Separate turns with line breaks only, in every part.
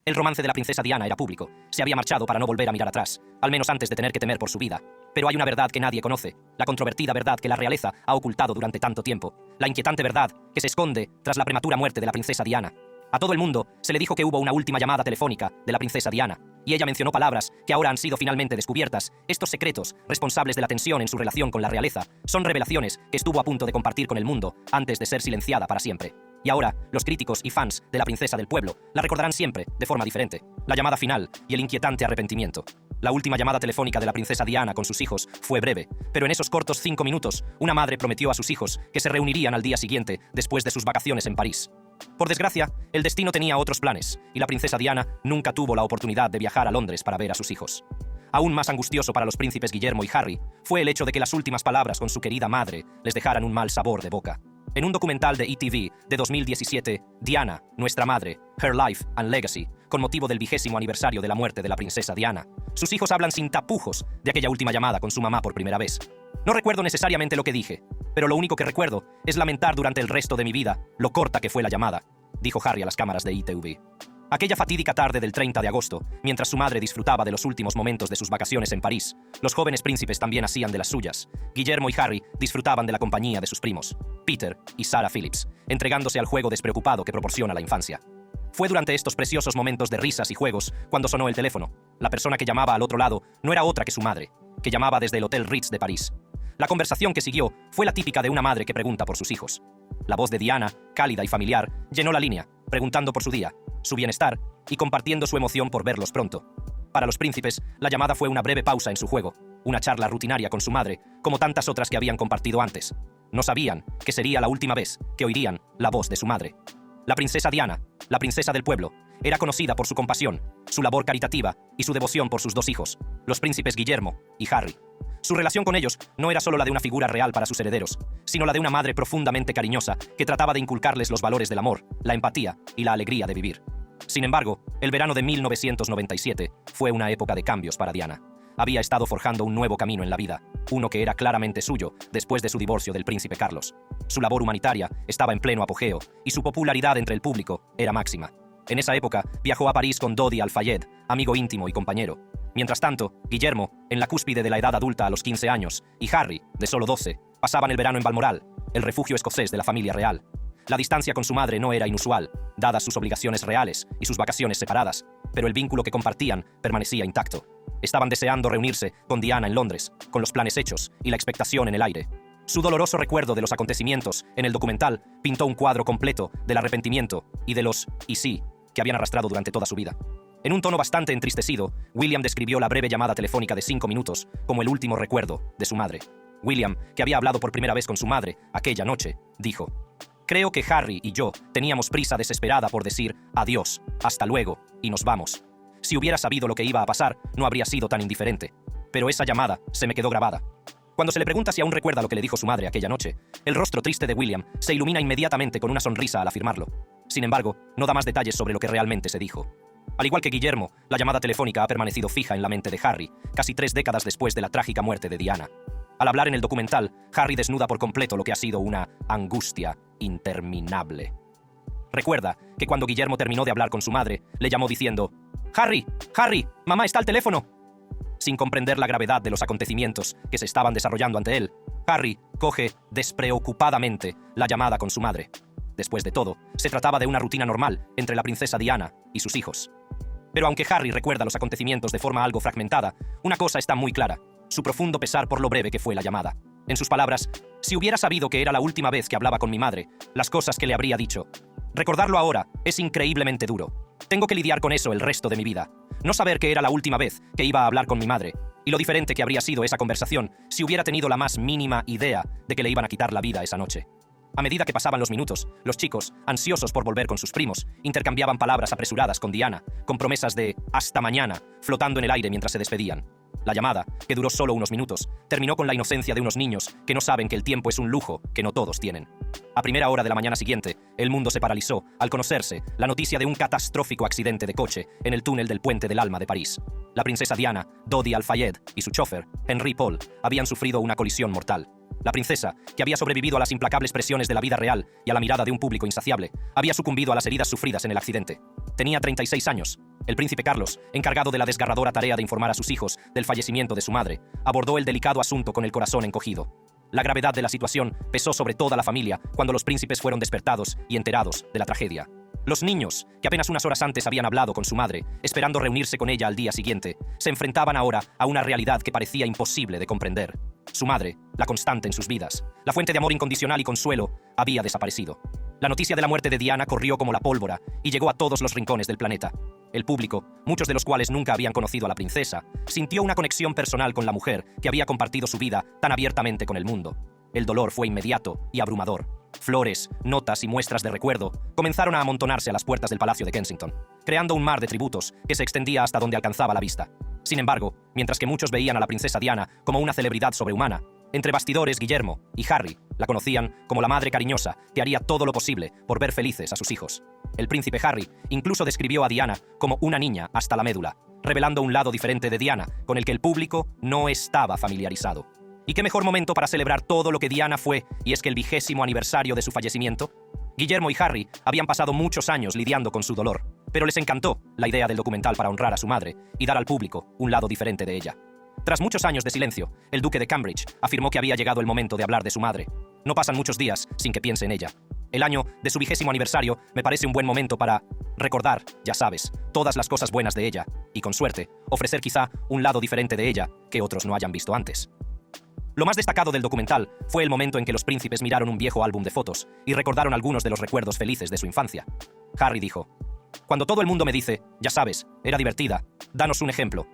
El romance de la princesa Diana era público. Se había marchado para no volver a mirar atrás, al menos antes de tener que temer por su vida. Pero hay una verdad que nadie conoce, la controvertida verdad que la realeza ha ocultado durante tanto tiempo, la inquietante verdad que se esconde tras la prematura muerte de la princesa Diana. A todo el mundo se le dijo que hubo una última llamada telefónica de la princesa Diana, y ella mencionó palabras que ahora han sido finalmente descubiertas. Estos secretos, responsables de la tensión en su relación con la realeza, son revelaciones que estuvo a punto de compartir con el mundo antes de ser silenciada para siempre. Y ahora, los críticos y fans de la princesa del pueblo la recordarán siempre de forma diferente. La llamada final y el inquietante arrepentimiento. La última llamada telefónica de la princesa Diana con sus hijos fue breve, pero en esos cortos 5 minutos, una madre prometió a sus hijos que se reunirían al día siguiente después de sus vacaciones en París. Por desgracia, el destino tenía otros planes, y la princesa Diana nunca tuvo la oportunidad de viajar a Londres para ver a sus hijos. Aún más angustioso para los príncipes Guillermo y Harry fue el hecho de que las últimas palabras con su querida madre les dejaran un mal sabor de boca. En un documental de ETV de 2017, Diana, nuestra madre, Her Life and Legacy, con motivo del 20º aniversario de la muerte de la princesa Diana, sus hijos hablan sin tapujos de aquella última llamada con su mamá por primera vez. No recuerdo necesariamente lo que dije, pero lo único que recuerdo es lamentar durante el resto de mi vida lo corta que fue la llamada, dijo Harry a las cámaras de ETV. Aquella fatídica tarde del 30 de agosto, mientras su madre disfrutaba de los últimos momentos de sus vacaciones en París, los jóvenes príncipes también hacían de las suyas. Guillermo y Harry disfrutaban de la compañía de sus primos, Peter y Sarah Phillips, entregándose al juego despreocupado que proporciona la infancia. Fue durante estos preciosos momentos de risas y juegos cuando sonó el teléfono. La persona que llamaba al otro lado no era otra que su madre, que llamaba desde el Hotel Ritz de París. La conversación que siguió fue la típica de una madre que pregunta por sus hijos. La voz de Diana, cálida y familiar, llenó la línea, preguntando por su día, su bienestar y compartiendo su emoción por verlos pronto. Para los príncipes, la llamada fue una breve pausa en su juego, una charla rutinaria con su madre, como tantas otras que habían compartido antes. No sabían que sería la última vez que oirían la voz de su madre. La princesa Diana, la princesa del pueblo, era conocida por su compasión, su labor caritativa y su devoción por sus 2 hijos, los príncipes Guillermo y Harry. Su relación con ellos no era solo la de una figura real para sus herederos, sino la de una madre profundamente cariñosa que trataba de inculcarles los valores del amor, la empatía y la alegría de vivir. Sin embargo, el verano de 1997 fue una época de cambios para Diana. Había estado forjando un nuevo camino en la vida, uno que era claramente suyo después de su divorcio del príncipe Carlos. Su labor humanitaria estaba en pleno apogeo y su popularidad entre el público era máxima. En esa época viajó a París con Dodi Al-Fayed, amigo íntimo y compañero. Mientras tanto, Guillermo, en la cúspide de la edad adulta a los 15 años, y Harry, de solo 12, pasaban el verano en Balmoral, el refugio escocés de la familia real. La distancia con su madre no era inusual, dadas sus obligaciones reales y sus vacaciones separadas, pero el vínculo que compartían permanecía intacto. Estaban deseando reunirse con Diana en Londres, con los planes hechos y la expectación en el aire. Su doloroso recuerdo de los acontecimientos en el documental pintó un cuadro completo del arrepentimiento y de los "y sí" que habían arrastrado durante toda su vida. En un tono bastante entristecido, William describió la breve llamada telefónica de 5 minutos como el último recuerdo de su madre. William, que había hablado por primera vez con su madre aquella noche, dijo: "Creo que Harry y yo teníamos prisa desesperada por decir adiós, hasta luego, y nos vamos. Si hubiera sabido lo que iba a pasar, no habría sido tan indiferente. Pero esa llamada se me quedó grabada". Cuando se le pregunta si aún recuerda lo que le dijo su madre aquella noche, el rostro triste de William se ilumina inmediatamente con una sonrisa al afirmarlo. Sin embargo, no da más detalles sobre lo que realmente se dijo. Al igual que Guillermo, la llamada telefónica ha permanecido fija en la mente de Harry, casi 3 décadas después de la trágica muerte de Diana. Al hablar en el documental, Harry desnuda por completo lo que ha sido una angustia interminable. Recuerda que cuando Guillermo terminó de hablar con su madre, le llamó diciendo: «Harry, Harry, mamá está al teléfono». Sin comprender la gravedad de los acontecimientos que se estaban desarrollando ante él, Harry coge despreocupadamente la llamada con su madre. Después de todo, se trataba de una rutina normal entre la princesa Diana y sus hijos. Pero aunque Harry recuerda los acontecimientos de forma algo fragmentada, una cosa está muy clara: su profundo pesar por lo breve que fue la llamada. En sus palabras: «Si hubiera sabido que era la última vez que hablaba con mi madre, las cosas que le habría dicho. Recordarlo ahora es increíblemente duro. Tengo que lidiar con eso el resto de mi vida. No saber que era la última vez que iba a hablar con mi madre, y lo diferente que habría sido esa conversación si hubiera tenido la más mínima idea de que le iban a quitar la vida esa noche». A medida que pasaban los minutos, los chicos, ansiosos por volver con sus primos, intercambiaban palabras apresuradas con Diana, con promesas de «hasta mañana», flotando en el aire mientras se despedían. La llamada, que duró solo unos minutos, terminó con la inocencia de unos niños que no saben que el tiempo es un lujo que no todos tienen. A primera hora de la mañana siguiente, el mundo se paralizó al conocerse la noticia de un catastrófico accidente de coche en el túnel del Puente del Alma de París. La princesa Diana, Dodi Al-Fayed y su chofer, Henry Paul, habían sufrido una colisión mortal. La princesa, que había sobrevivido a las implacables presiones de la vida real y a la mirada de un público insaciable, había sucumbido a las heridas sufridas en el accidente. Tenía 36 años. El príncipe Carlos, encargado de la desgarradora tarea de informar a sus hijos del fallecimiento de su madre, abordó el delicado asunto con el corazón encogido. La gravedad de la situación pesó sobre toda la familia cuando los príncipes fueron despertados y enterados de la tragedia. Los niños, que apenas unas horas antes habían hablado con su madre, esperando reunirse con ella al día siguiente, se enfrentaban ahora a una realidad que parecía imposible de comprender. Su madre, la constante en sus vidas, la fuente de amor incondicional y consuelo, había desaparecido. La noticia de la muerte de Diana corrió como la pólvora y llegó a todos los rincones del planeta. El público, muchos de los cuales nunca habían conocido a la princesa, sintió una conexión personal con la mujer que había compartido su vida tan abiertamente con el mundo. El dolor fue inmediato y abrumador. Flores, notas y muestras de recuerdo comenzaron a amontonarse a las puertas del Palacio de Kensington, creando un mar de tributos que se extendía hasta donde alcanzaba la vista. Sin embargo, mientras que muchos veían a la princesa Diana como una celebridad sobrehumana, entre bastidores Guillermo y Harry la conocían como la madre cariñosa que haría todo lo posible por ver felices a sus hijos. El príncipe Harry incluso describió a Diana como una niña hasta la médula, revelando un lado diferente de Diana con el que el público no estaba familiarizado. ¿Y qué mejor momento para celebrar todo lo que Diana fue, y es que el 20º aniversario de su fallecimiento? Guillermo y Harry habían pasado muchos años lidiando con su dolor, pero les encantó la idea del documental para honrar a su madre y dar al público un lado diferente de ella. Tras muchos años de silencio, el duque de Cambridge afirmó que había llegado el momento de hablar de su madre. No pasan muchos días sin que piense en ella. El año de su 20º aniversario me parece un buen momento para recordar, ya sabes, todas las cosas buenas de ella y, con suerte, ofrecer quizá un lado diferente de ella que otros no hayan visto antes. Lo más destacado del documental fue el momento en que los príncipes miraron un viejo álbum de fotos y recordaron algunos de los recuerdos felices de su infancia. Harry dijo: «Cuando todo el mundo me dice, ya sabes, era divertida, danos un ejemplo.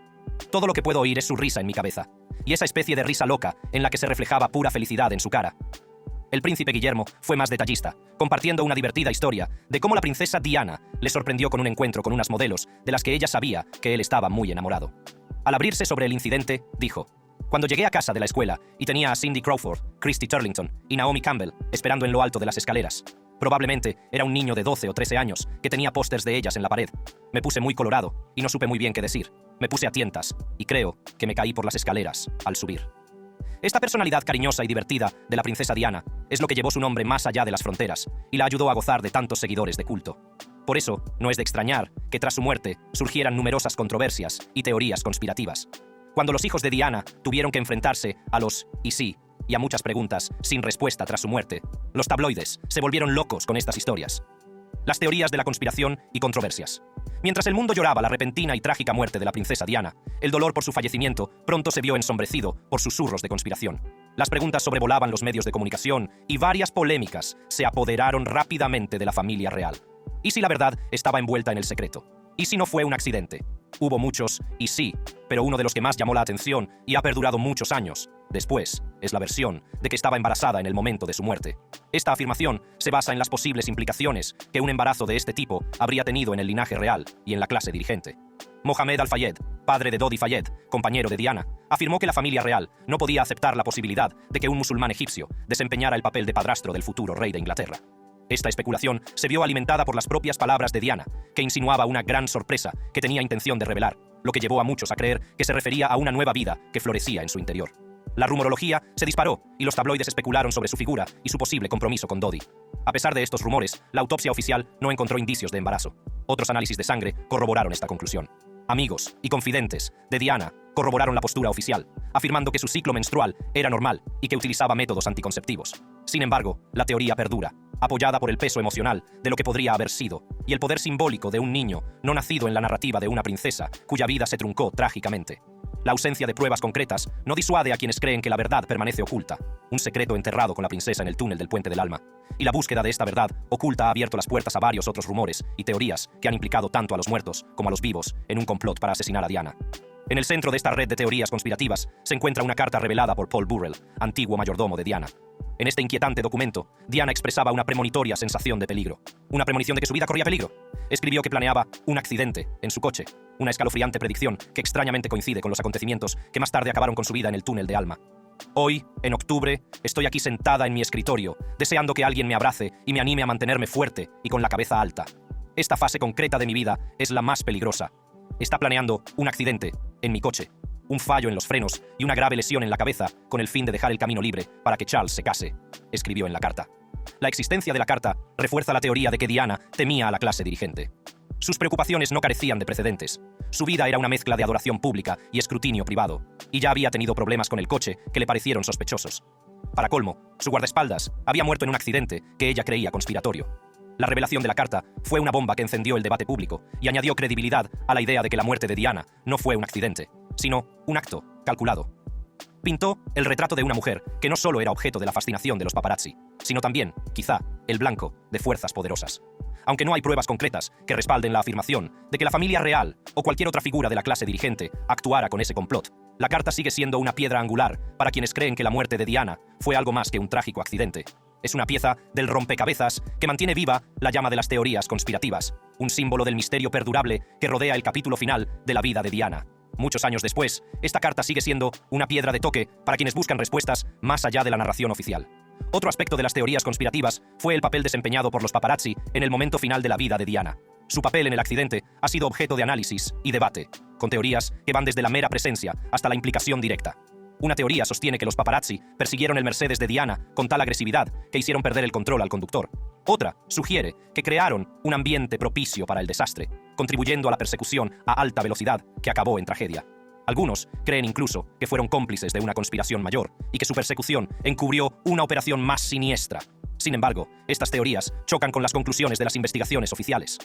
Todo lo que puedo oír es su risa en mi cabeza, y esa especie de risa loca en la que se reflejaba pura felicidad en su cara». El príncipe Guillermo fue más detallista, compartiendo una divertida historia de cómo la princesa Diana le sorprendió con un encuentro con unas modelos de las que ella sabía que él estaba muy enamorado. Al abrirse sobre el incidente, dijo: «Cuando llegué a casa de la escuela y tenía a Cindy Crawford, Christy Turlington y Naomi Campbell esperando en lo alto de las escaleras. Probablemente era un niño de 12 o 13 años que tenía pósters de ellas en la pared. Me puse muy colorado y no supe muy bien qué decir. Me puse a tientas y creo que me caí por las escaleras al subir». Esta personalidad cariñosa y divertida de la princesa Diana es lo que llevó su nombre más allá de las fronteras y la ayudó a gozar de tantos seguidores de culto. Por eso, no es de extrañar que tras su muerte surgieran numerosas controversias y teorías conspirativas. Cuando los hijos de Diana tuvieron que enfrentarse a los «y sí» y a muchas preguntas sin respuesta tras su muerte, los tabloides se volvieron locos con estas historias. Las teorías de la conspiración y controversias. Mientras el mundo lloraba la repentina y trágica muerte de la princesa Diana, el dolor por su fallecimiento pronto se vio ensombrecido por susurros de conspiración. Las preguntas sobrevolaban los medios de comunicación y varias polémicas se apoderaron rápidamente de la familia real. ¿Y si la verdad estaba envuelta en el secreto? ¿Y si no fue un accidente? Hubo muchos y sí, pero uno de los que más llamó la atención y ha perdurado muchos años después es la versión de que estaba embarazada en el momento de su muerte. Esta afirmación se basa en las posibles implicaciones que un embarazo de este tipo habría tenido en el linaje real y en la clase dirigente. Mohamed Al-Fayed, padre de Dodi Fayed, compañero de Diana, afirmó que la familia real no podía aceptar la posibilidad de que un musulmán egipcio desempeñara el papel de padrastro del futuro rey de Inglaterra. Esta especulación se vio alimentada por las propias palabras de Diana, que insinuaba una gran sorpresa que tenía intención de revelar, lo que llevó a muchos a creer que se refería a una nueva vida que florecía en su interior. La rumorología se disparó y los tabloides especularon sobre su figura y su posible compromiso con Dodi. A pesar de estos rumores, la autopsia oficial no encontró indicios de embarazo. Otros análisis de sangre corroboraron esta conclusión. Amigos y confidentes de Diana corroboraron la postura oficial, afirmando que su ciclo menstrual era normal y que utilizaba métodos anticonceptivos. Sin embargo, la teoría perdura, apoyada por el peso emocional de lo que podría haber sido y el poder simbólico de un niño no nacido en la narrativa de una princesa cuya vida se truncó trágicamente. La ausencia de pruebas concretas no disuade a quienes creen que la verdad permanece oculta, un secreto enterrado con la princesa en el túnel del Puente del Alma. Y la búsqueda de esta verdad oculta ha abierto las puertas a varios otros rumores y teorías que han implicado tanto a los muertos como a los vivos en un complot para asesinar a Diana. En el centro de esta red de teorías conspirativas se encuentra una carta revelada por Paul Burrell, antiguo mayordomo de Diana. En este inquietante documento, Diana expresaba una premonitoria sensación de peligro. Una premonición de que su vida corría peligro. Escribió que planeaba un accidente en su coche, una escalofriante predicción que extrañamente coincide con los acontecimientos que más tarde acabaron con su vida en el túnel de Alma. Hoy, en octubre, estoy aquí sentada en mi escritorio, deseando que alguien me abrace y me anime a mantenerme fuerte y con la cabeza alta. Esta fase concreta de mi vida es la más peligrosa. Está planeando un accidente en mi coche, un fallo en los frenos y una grave lesión en la cabeza con el fin de dejar el camino libre para que Charles se case, escribió en la carta. La existencia de la carta refuerza la teoría de que Diana temía a la clase dirigente. Sus preocupaciones no carecían de precedentes. Su vida era una mezcla de adoración pública y escrutinio privado, y ya había tenido problemas con el coche que le parecieron sospechosos. Para colmo, su guardaespaldas había muerto en un accidente que ella creía conspiratorio. La revelación de la carta fue una bomba que encendió el debate público y añadió credibilidad a la idea de que la muerte de Diana no fue un accidente, sino un acto calculado. Pintó el retrato de una mujer que no solo era objeto de la fascinación de los paparazzi, sino también, quizá, el blanco de fuerzas poderosas. Aunque no hay pruebas concretas que respalden la afirmación de que la familia real o cualquier otra figura de la clase dirigente actuara con ese complot, la carta sigue siendo una piedra angular para quienes creen que la muerte de Diana fue algo más que un trágico accidente. Es una pieza del rompecabezas que mantiene viva la llama de las teorías conspirativas, un símbolo del misterio perdurable que rodea el capítulo final de la vida de Diana. Muchos años después, esta carta sigue siendo una piedra de toque para quienes buscan respuestas más allá de la narración oficial. Otro aspecto de las teorías conspirativas fue el papel desempeñado por los paparazzi en el momento final de la vida de Diana. Su papel en el accidente ha sido objeto de análisis y debate, con teorías que van desde la mera presencia hasta la implicación directa. Una teoría sostiene que los paparazzi persiguieron el Mercedes de Diana con tal agresividad que hicieron perder el control al conductor. Otra sugiere que crearon un ambiente propicio para el desastre, contribuyendo a la persecución a alta velocidad que acabó en tragedia. Algunos creen incluso que fueron cómplices de una conspiración mayor y que su persecución encubrió una operación más siniestra. Sin embargo, estas teorías chocan con las conclusiones de las investigaciones oficiales.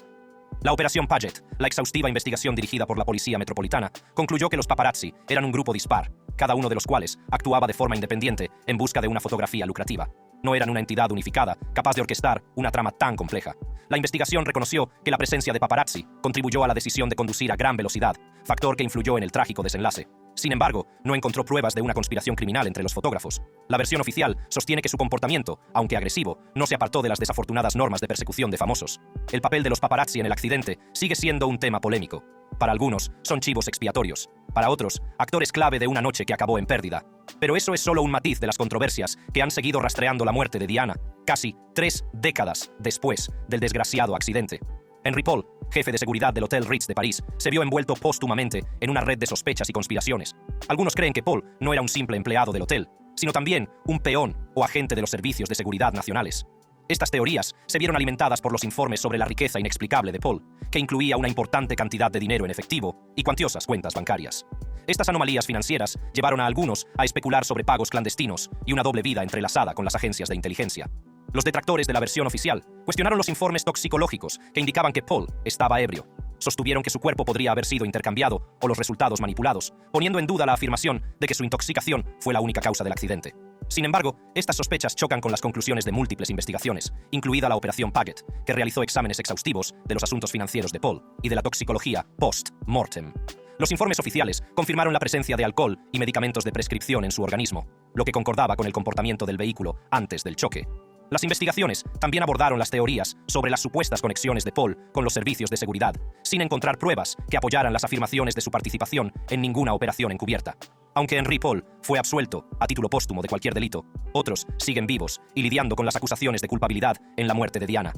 La Operación Paget, la exhaustiva investigación dirigida por la Policía Metropolitana, concluyó que los paparazzi eran un grupo dispar, cada uno de los cuales actuaba de forma independiente en busca de una fotografía lucrativa. No eran una entidad unificada, capaz de orquestar una trama tan compleja. La investigación reconoció que la presencia de paparazzi contribuyó a la decisión de conducir a gran velocidad, factor que influyó en el trágico desenlace. Sin embargo, no encontró pruebas de una conspiración criminal entre los fotógrafos. La versión oficial sostiene que su comportamiento, aunque agresivo, no se apartó de las desafortunadas normas de persecución de famosos. El papel de los paparazzi en el accidente sigue siendo un tema polémico. Para algunos, son chivos expiatorios. Para otros, actores clave de una noche que acabó en pérdida. Pero eso es solo un matiz de las controversias que han seguido rastreando la muerte de Diana, casi 3 décadas después del desgraciado accidente. Henry Paul, jefe de seguridad del Hotel Ritz de París, se vio envuelto póstumamente en una red de sospechas y conspiraciones. Algunos creen que Paul no era un simple empleado del hotel, sino también un peón o agente de los servicios de seguridad nacionales. Estas teorías se vieron alimentadas por los informes sobre la riqueza inexplicable de Paul, que incluía una importante cantidad de dinero en efectivo y cuantiosas cuentas bancarias. Estas anomalías financieras llevaron a algunos a especular sobre pagos clandestinos y una doble vida entrelazada con las agencias de inteligencia. Los detractores de la versión oficial cuestionaron los informes toxicológicos que indicaban que Paul estaba ebrio. Sostuvieron que su cuerpo podría haber sido intercambiado o los resultados manipulados, poniendo en duda la afirmación de que su intoxicación fue la única causa del accidente. Sin embargo, estas sospechas chocan con las conclusiones de múltiples investigaciones, incluida la Operación Paget, que realizó exámenes exhaustivos de los asuntos financieros de Paul y de la toxicología post-mortem. Los informes oficiales confirmaron la presencia de alcohol y medicamentos de prescripción en su organismo, lo que concordaba con el comportamiento del vehículo antes del choque. Las investigaciones también abordaron las teorías sobre las supuestas conexiones de Paul con los servicios de seguridad, sin encontrar pruebas que apoyaran las afirmaciones de su participación en ninguna operación encubierta. Aunque Henry Paul fue absuelto a título póstumo de cualquier delito, otros siguen vivos y lidiando con las acusaciones de culpabilidad en la muerte de Diana.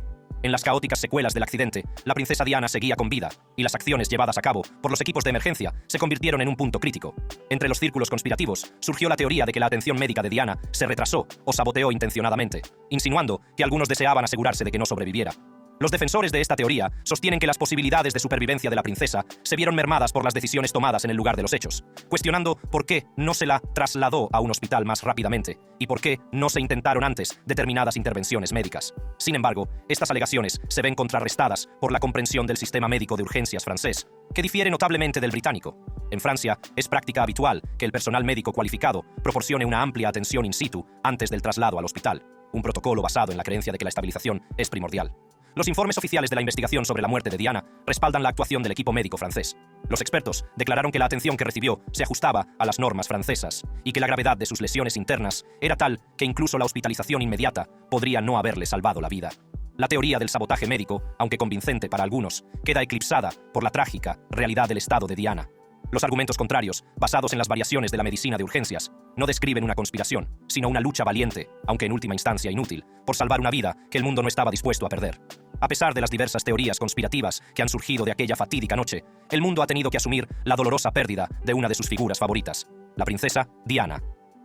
En las caóticas secuelas del accidente, la princesa Diana seguía con vida, y las acciones llevadas a cabo por los equipos de emergencia se convirtieron en un punto crítico. Entre los círculos conspirativos, surgió la teoría de que la atención médica de Diana se retrasó o saboteó intencionadamente, insinuando que algunos deseaban asegurarse de que no sobreviviera. Los defensores de esta teoría sostienen que las posibilidades de supervivencia de la princesa se vieron mermadas por las decisiones tomadas en el lugar de los hechos, cuestionando por qué no se la trasladó a un hospital más rápidamente y por qué no se intentaron antes determinadas intervenciones médicas. Sin embargo, estas alegaciones se ven contrarrestadas por la comprensión del sistema médico de urgencias francés, que difiere notablemente del británico. En Francia, es práctica habitual que el personal médico cualificado proporcione una amplia atención in situ antes del traslado al hospital, un protocolo basado en la creencia de que la estabilización es primordial. Los informes oficiales de la investigación sobre la muerte de Diana respaldan la actuación del equipo médico francés. Los expertos declararon que la atención que recibió se ajustaba a las normas francesas y que la gravedad de sus lesiones internas era tal que incluso la hospitalización inmediata podría no haberle salvado la vida. La teoría del sabotaje médico, aunque convincente para algunos, queda eclipsada por la trágica realidad del estado de Diana. Los argumentos contrarios, basados en las variaciones de la medicina de urgencias, no describen una conspiración, sino una lucha valiente, aunque en última instancia inútil, por salvar una vida que el mundo no estaba dispuesto a perder. A pesar de las diversas teorías conspirativas que han surgido de aquella fatídica noche, el mundo ha tenido que asumir la dolorosa pérdida de una de sus figuras favoritas, la princesa Diana.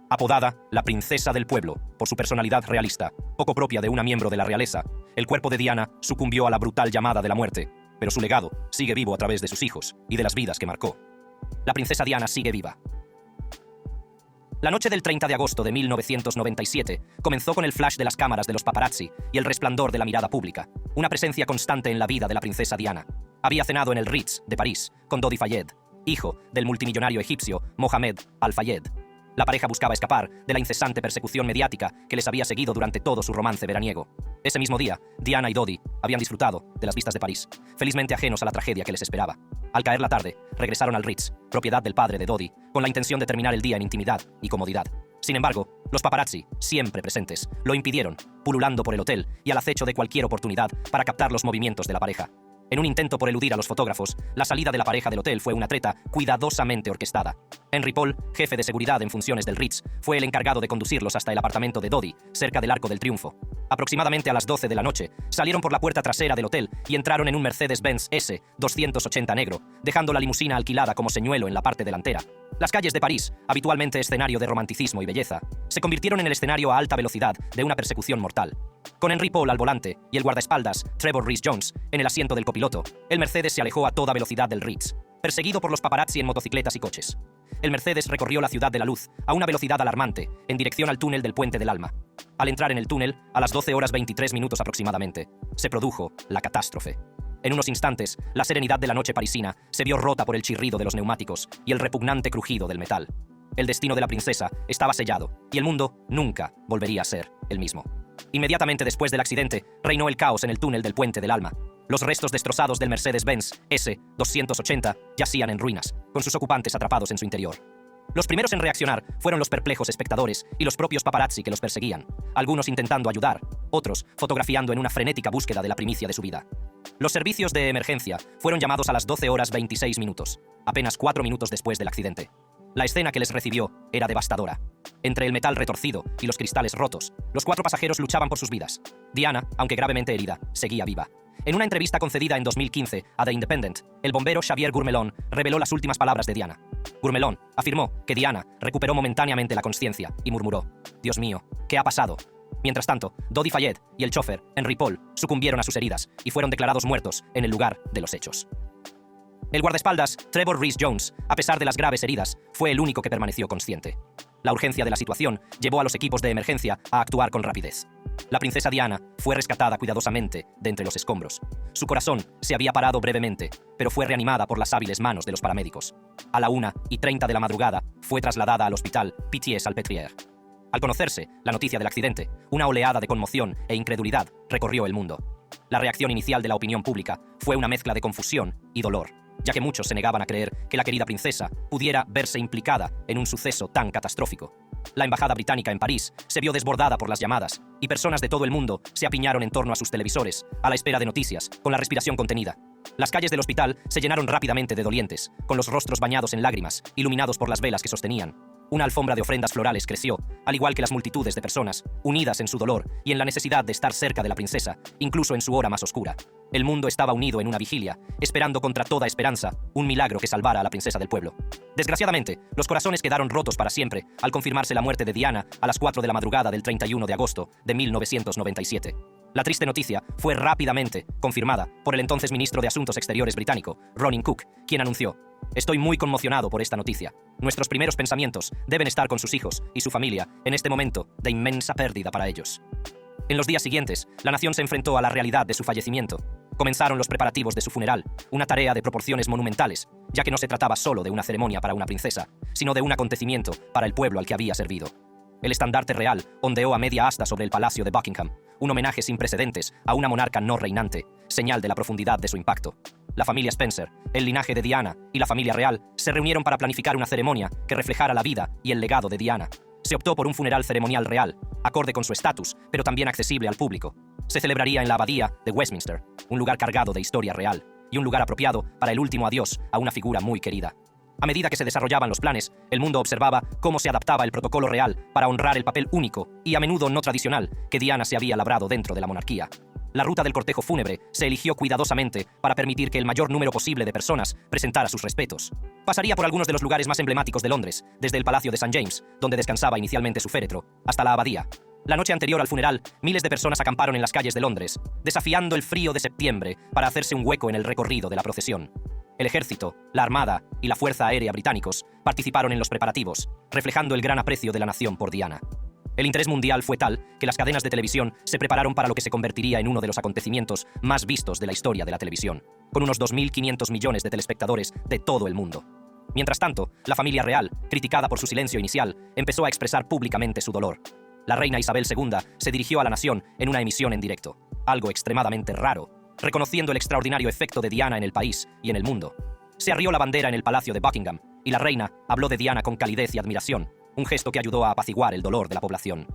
Apodada la princesa del pueblo por su personalidad realista, poco propia de una miembro de la realeza, el cuerpo de Diana sucumbió a la brutal llamada de la muerte, pero su legado sigue vivo a través de sus hijos y de las vidas que marcó. La princesa Diana sigue viva. La noche del 30 de agosto de 1997 comenzó con el flash de las cámaras de los paparazzi y el resplandor de la mirada pública, una presencia constante en la vida de la princesa Diana. Había cenado en el Ritz de París con Dodi Fayed, hijo del multimillonario egipcio Mohamed Al-Fayed. La pareja buscaba escapar de la incesante persecución mediática que les había seguido durante todo su romance veraniego. Ese mismo día, Diana y Dodi habían disfrutado de las vistas de París, felizmente ajenos a la tragedia que les esperaba. Al caer la tarde, regresaron al Ritz, propiedad del padre de Dodi, con la intención de terminar el día en intimidad y comodidad. Sin embargo, los paparazzi, siempre presentes, lo impidieron, pululando por el hotel y al acecho de cualquier oportunidad para captar los movimientos de la pareja. En un intento por eludir a los fotógrafos, la salida de la pareja del hotel fue una treta cuidadosamente orquestada. Henry Paul, jefe de seguridad en funciones del Ritz, fue el encargado de conducirlos hasta el apartamento de Dodi, cerca del Arco del Triunfo. Aproximadamente a las 12 de la noche, salieron por la puerta trasera del hotel y entraron en un Mercedes-Benz S280 negro, dejando la limusina alquilada como señuelo en la parte delantera. Las calles de París, habitualmente escenario de romanticismo y belleza, se convirtieron en el escenario a alta velocidad de una persecución mortal. Con Henry Paul al volante y el guardaespaldas, Trevor Rhys-Jones, en el asiento del copiloto, el Mercedes se alejó a toda velocidad del Ritz, perseguido por los paparazzi en motocicletas y coches. El Mercedes recorrió la Ciudad de la Luz a una velocidad alarmante, en dirección al túnel del Puente del Alma. Al entrar en el túnel, a las 12 horas 23 minutos aproximadamente, se produjo la catástrofe. En unos instantes, la serenidad de la noche parisina se vio rota por el chirrido de los neumáticos y el repugnante crujido del metal. El destino de la princesa estaba sellado, y el mundo nunca volvería a ser el mismo. Inmediatamente después del accidente, reinó el caos en el túnel del Puente del Alma. Los restos destrozados del Mercedes-Benz S280 yacían en ruinas, con sus ocupantes atrapados en su interior. Los primeros en reaccionar fueron los perplejos espectadores y los propios paparazzi que los perseguían, algunos intentando ayudar, otros fotografiando en una frenética búsqueda de la primicia de su vida. Los servicios de emergencia fueron llamados a las 12 horas 26 minutos, apenas 4 minutos después del accidente. La escena que les recibió era devastadora. Entre el metal retorcido y los cristales rotos, los 4 pasajeros luchaban por sus vidas. Diana, aunque gravemente herida, seguía viva. En una entrevista concedida en 2015 a The Independent, el bombero Xavier Gourmelon reveló las últimas palabras de Diana. Gourmelon afirmó que Diana recuperó momentáneamente la consciencia y murmuró: «Dios mío, ¿qué ha pasado?». Mientras tanto, Dodi Fayed y el chofer, Henry Paul, sucumbieron a sus heridas y fueron declarados muertos en el lugar de los hechos. El guardaespaldas, Trevor Rhys-Jones, a pesar de las graves heridas, fue el único que permaneció consciente. La urgencia de la situación llevó a los equipos de emergencia a actuar con rapidez. La princesa Diana fue rescatada cuidadosamente de entre los escombros. Su corazón se había parado brevemente, pero fue reanimada por las hábiles manos de los paramédicos. A la 1:30 de la madrugada, fue trasladada al hospital Pitié-Salpêtrière. Al conocerse la noticia del accidente, una oleada de conmoción e incredulidad recorrió el mundo. La reacción inicial de la opinión pública fue una mezcla de confusión y dolor, ya que muchos se negaban a creer que la querida princesa pudiera verse implicada en un suceso tan catastrófico. La embajada británica en París se vio desbordada por las llamadas, y personas de todo el mundo se apiñaron en torno a sus televisores, a la espera de noticias, con la respiración contenida. Las calles del hospital se llenaron rápidamente de dolientes, con los rostros bañados en lágrimas, iluminados por las velas que sostenían. Una alfombra de ofrendas florales creció, al igual que las multitudes de personas, unidas en su dolor y en la necesidad de estar cerca de la princesa, incluso en su hora más oscura. El mundo estaba unido en una vigilia, esperando contra toda esperanza un milagro que salvara a la princesa del pueblo. Desgraciadamente, los corazones quedaron rotos para siempre al confirmarse la muerte de Diana a las 4 de la madrugada del 31 de agosto de 1997. La triste noticia fue rápidamente confirmada por el entonces ministro de Asuntos Exteriores británico, Ronan Cook, quien anunció: «Estoy muy conmocionado por esta noticia. Nuestros primeros pensamientos deben estar con sus hijos y su familia en este momento de inmensa pérdida para ellos». En los días siguientes, la nación se enfrentó a la realidad de su fallecimiento. Comenzaron los preparativos de su funeral, una tarea de proporciones monumentales, ya que no se trataba solo de una ceremonia para una princesa, sino de un acontecimiento para el pueblo al que había servido. El estandarte real ondeó a media asta sobre el Palacio de Buckingham, un homenaje sin precedentes a una monarca no reinante, señal de la profundidad de su impacto. La familia Spencer, el linaje de Diana y la familia real se reunieron para planificar una ceremonia que reflejara la vida y el legado de Diana. Se optó por un funeral ceremonial real, acorde con su estatus, pero también accesible al público. Se celebraría en la abadía de Westminster, un lugar cargado de historia real, y un lugar apropiado para el último adiós a una figura muy querida. A medida que se desarrollaban los planes, el mundo observaba cómo se adaptaba el protocolo real para honrar el papel único y a menudo no tradicional que Diana se había labrado dentro de la monarquía. La ruta del cortejo fúnebre se eligió cuidadosamente para permitir que el mayor número posible de personas presentara sus respetos. Pasaría por algunos de los lugares más emblemáticos de Londres, desde el Palacio de St. James, donde descansaba inicialmente su féretro, hasta la abadía. La noche anterior al funeral, miles de personas acamparon en las calles de Londres, desafiando el frío de septiembre para hacerse un hueco en el recorrido de la procesión. El ejército, la armada y la fuerza aérea británicos participaron en los preparativos, reflejando el gran aprecio de la nación por Diana. El interés mundial fue tal que las cadenas de televisión se prepararon para lo que se convertiría en uno de los acontecimientos más vistos de la historia de la televisión, con unos 2.500 millones de telespectadores de todo el mundo. Mientras tanto, la familia real, criticada por su silencio inicial, empezó a expresar públicamente su dolor. La reina Isabel II se dirigió a la nación en una emisión en directo, algo extremadamente raro, reconociendo el extraordinario efecto de Diana en el país y en el mundo. Se arrió la bandera en el Palacio de Buckingham, y la reina habló de Diana con calidez y admiración, un gesto que ayudó a apaciguar el dolor de la población.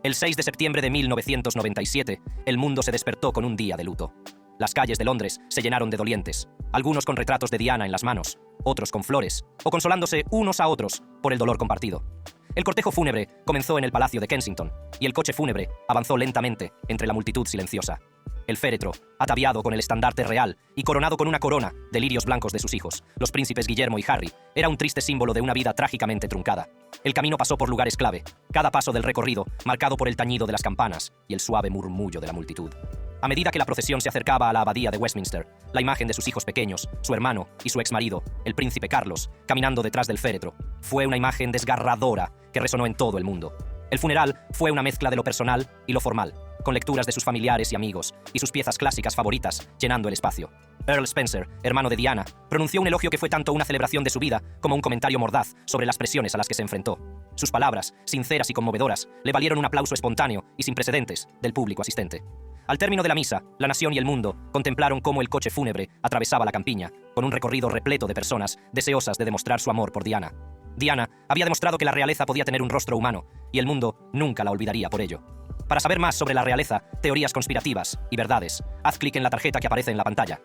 El 6 de septiembre de 1997, el mundo se despertó con un día de luto. Las calles de Londres se llenaron de dolientes, algunos con retratos de Diana en las manos, otros con flores, o consolándose unos a otros por el dolor compartido. El cortejo fúnebre comenzó en el Palacio de Kensington, y el coche fúnebre avanzó lentamente entre la multitud silenciosa. El féretro, ataviado con el estandarte real y coronado con una corona de lirios blancos de sus hijos, los príncipes Guillermo y Harry, era un triste símbolo de una vida trágicamente truncada. El camino pasó por lugares clave, cada paso del recorrido marcado por el tañido de las campanas y el suave murmullo de la multitud. A medida que la procesión se acercaba a la abadía de Westminster, la imagen de sus hijos pequeños, su hermano y su exmarido, el príncipe Carlos, caminando detrás del féretro, fue una imagen desgarradora que resonó en todo el mundo. El funeral fue una mezcla de lo personal y lo formal, con lecturas de sus familiares y amigos, y sus piezas clásicas favoritas, llenando el espacio. Earl Spencer, hermano de Diana, pronunció un elogio que fue tanto una celebración de su vida como un comentario mordaz sobre las presiones a las que se enfrentó. Sus palabras, sinceras y conmovedoras, le valieron un aplauso espontáneo y sin precedentes del público asistente. Al término de la misa, la nación y el mundo contemplaron cómo el coche fúnebre atravesaba la campiña, con un recorrido repleto de personas deseosas de demostrar su amor por Diana. Diana había demostrado que la realeza podía tener un rostro humano, y el mundo nunca la olvidaría por ello. Para saber más sobre la realeza, teorías conspirativas y verdades, haz clic en la tarjeta que aparece en la pantalla.